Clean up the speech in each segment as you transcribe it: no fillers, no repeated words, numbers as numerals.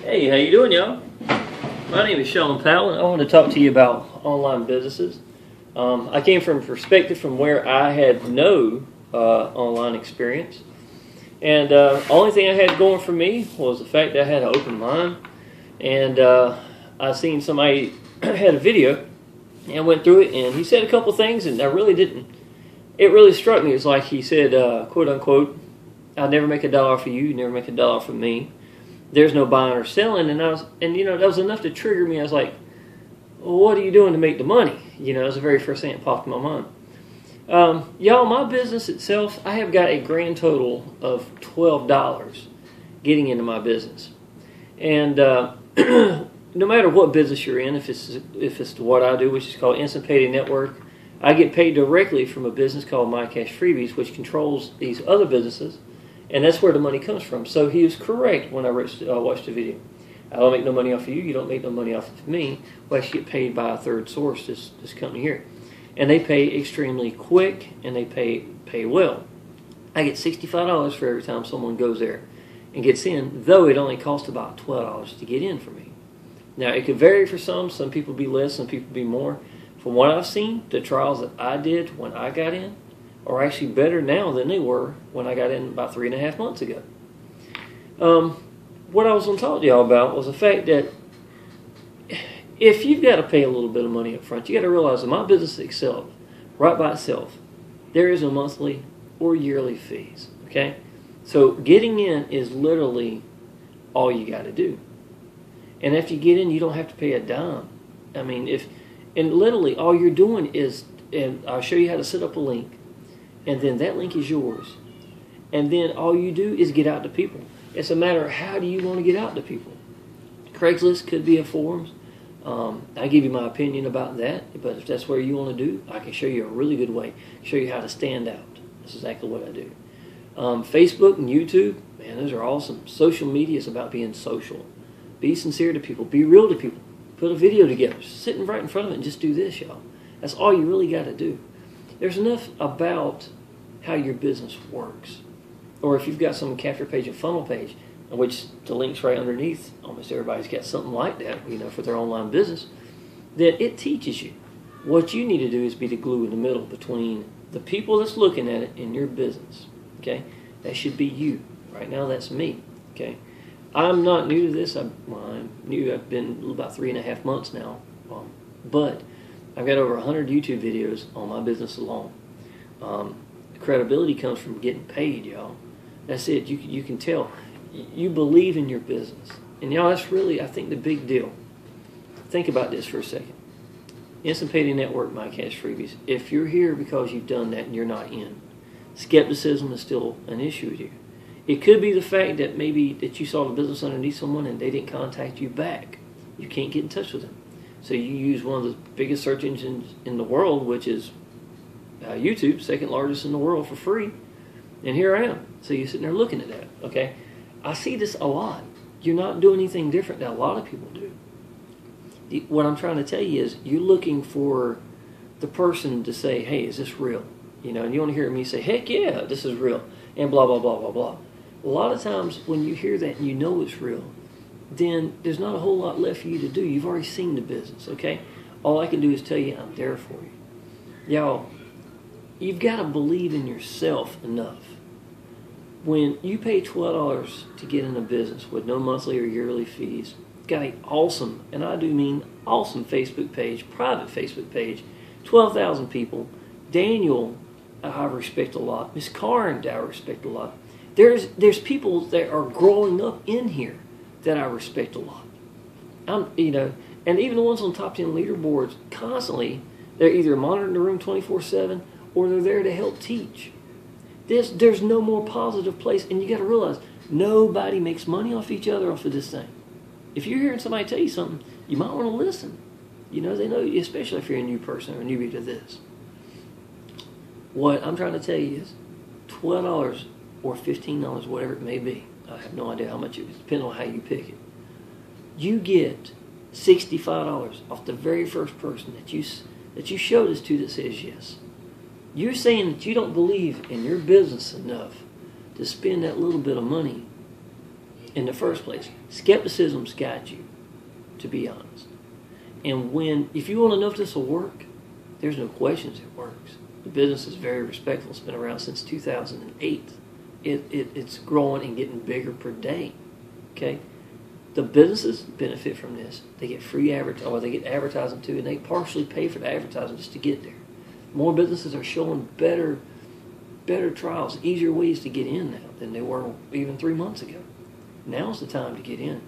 Hey, how you doing, y'all? My name is Shawn Powell, and I want to talk to you about online businesses. I came from a perspective from where I had no online experience, and only thing I had going for me was the fact that I had an open mind. And I seen somebody had a video, and went through it, and he said a couple things, and I really didn't. It really struck me. It's like he said, quote unquote, "I'll never make a dollar for you. You never make a dollar for me. There's no buying or selling." And that was enough to trigger me. I was like, well, what are you doing to make the money? That was the very first thing that popped in my mind. Y'all, my business itself, I have got a grand total of $12 getting into my business. And no matter what business you're in, if it's what I do, which is called Instant Payday Network, I get paid directly from a business called My Cash Freebies, which controls these other businesses. And that's where the money comes from. So he was correct when I watched the video. I don't make no money off of you. You don't make no money off of me. We actually get paid by a third source, this company here. And they pay extremely quick, and they pay well. I get $65 for every time someone goes there and gets in, though it only costs about $12 to get in for me. Now, it could vary for some. Some people be less, some people be more. From what I've seen, the trials that I did when I got in are actually better now than they were when I got in about 3.5 months ago. What I was going to talk to y'all about was the fact that if you've got to pay a little bit of money up front, you got to realize that my business itself, right by itself, there is no monthly or yearly fees. Okay, so getting in is literally all you got to do, and after you get in, you don't have to pay a dime. I mean, and literally all you're doing is, and I'll show you how to set up a link. And then that link is yours. And then all you do is get out to people. It's a matter of how do you want to get out to people. Craigslist could be a forums. I give you my opinion about that. But if that's where you want to do, I can show you a really good way. Show you how to stand out. That's exactly what I do. Facebook and YouTube, man, those are awesome. Social media is about being social. Be sincere to people. Be real to people. Put a video together. Sitting right in front of it and just do this, y'all. That's all you really got to do. There's enough about how your business works. Or if you've got some capture page and funnel page, which the link's right underneath, almost everybody's got something like that, for their online business, that it teaches you. What you need to do is be the glue in the middle between the people that's looking at it and your business. Okay? That should be you. Right now, that's me. Okay? I'm not new to this. I'm new. I've been about 3.5 months now. But I've got over 100 YouTube videos on my business alone. Credibility comes from getting paid, y'all. That's it. You can tell. You believe in your business. And y'all, that's really, I think, the big deal. Think about this for a second. Instant Payday Network, My Cash Freebies. If you're here because you've done that and you're not in, skepticism is still an issue with you. It could be the fact that maybe that you saw the business underneath someone and they didn't contact you back. You can't get in touch with them. So you use one of the biggest search engines in the world, which is YouTube, second largest in the world, for free. And here I am. So you're sitting there looking at that. Okay, I see this a lot. You're not doing anything different that a lot of people do. What I'm trying to tell you is you're looking for the person to say, hey, is this real? And you want to hear me say, heck yeah, this is real, and blah, blah, blah, blah, blah. A lot of times when you hear that and you know it's real, then there's not a whole lot left for you to do. You've already seen the business, okay? All I can do is tell you I'm there for you. Y'all, you've got to believe in yourself enough. When you pay $12 to get in a business with no monthly or yearly fees, got an awesome, and I do mean awesome Facebook page, private Facebook page, 12,000 people. Daniel, I respect a lot. Miss Karen, I respect a lot. There's people that are growing up in here that I respect a lot. And even the ones on top 10 leaderboards, constantly, they're either monitoring the room 24/7 or they're there to help teach. There's no more positive place, and you got to realize nobody makes money off each other off of this thing. If you're hearing somebody tell you something, you might want to listen. They know, especially if you're a new person or a newbie to this. What I'm trying to tell you is $12 or $15, whatever it may be. I have no idea how much it is, depending on how you pick it. You get $65 off the very first person that you showed us to that says yes. You're saying that you don't believe in your business enough to spend that little bit of money in the first place. Skepticism's got you, to be honest. And if you want to know if this will work, there's no questions it works. The business is very respectful. It's been around since 2008. It's growing and getting bigger per day. Okay? The businesses benefit from this. They get free advertising, or they get advertising too, and they partially pay for the advertising just to get there. More businesses are showing better trials, easier ways to get in now than they were even 3 months ago. Now's the time to get in.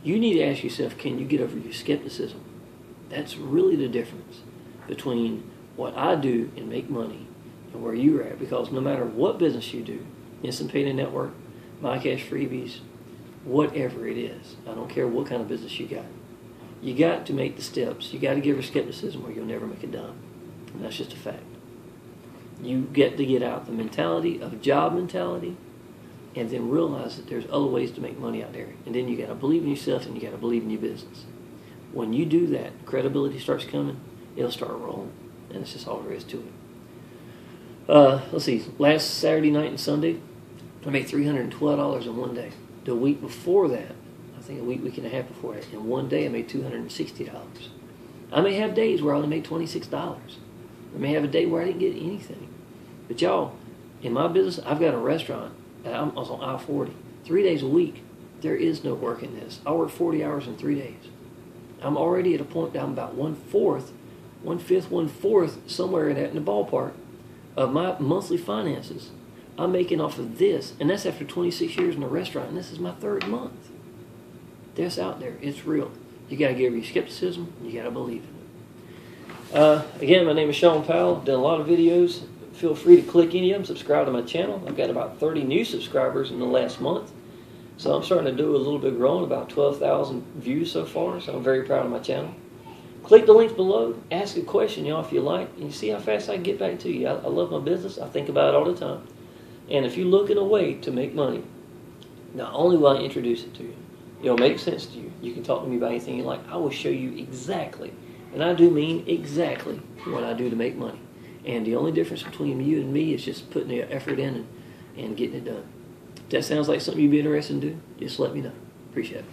You need to ask yourself, can you get over your skepticism? That's really the difference between what I do and make money and where you're at. Because no matter what business you do, Instant Payment Network, My Cash Freebies, whatever it is, I don't care what kind of business you got to make the steps. You got to give her skepticism or you'll never make a dime. And that's just a fact. You get to get out the mentality of job mentality and then realize that there's other ways to make money out there. And then you got to believe in yourself and you got to believe in your business. When you do that, credibility starts coming, it'll start rolling. And that's just all there is to it. Let's see, last Saturday night and Sunday, I made $312 in one day. The week before that, I think a week and a half before that, in one day I made $260. I may have days where I only made $26. I may have a day where I didn't get anything. But y'all, in my business, I've got a restaurant. I was on I-40. 3 days a week, there is no work in this. I work 40 hours in 3 days. I'm already at a point down about one-fifth, somewhere in the ballpark of my monthly finances. I'm making off of this, and that's after 26 years in a restaurant, and this is my 3rd month. That's out there. It's real. You got to give your skepticism, and you got to believe in it. Again, my name is Shawn Powell. I've done a lot of videos. Feel free to click any of them, subscribe to my channel. I've got about 30 new subscribers in the last month. So I'm starting to do a little bit growing, about 12,000 views so far. So I'm very proud of my channel. Click the links below. Ask a question, y'all, if you like. And you see how fast I can get back to you. I love my business. I think about it all the time. And if you're looking a way to make money, not only will I introduce it to you, it'll make sense to you. You can talk to me about anything you like. I will show you exactly, and I do mean exactly, what I do to make money. And the only difference between you and me is just putting the effort in and getting it done. If that sounds like something you'd be interested in doing, just let me know. Appreciate it.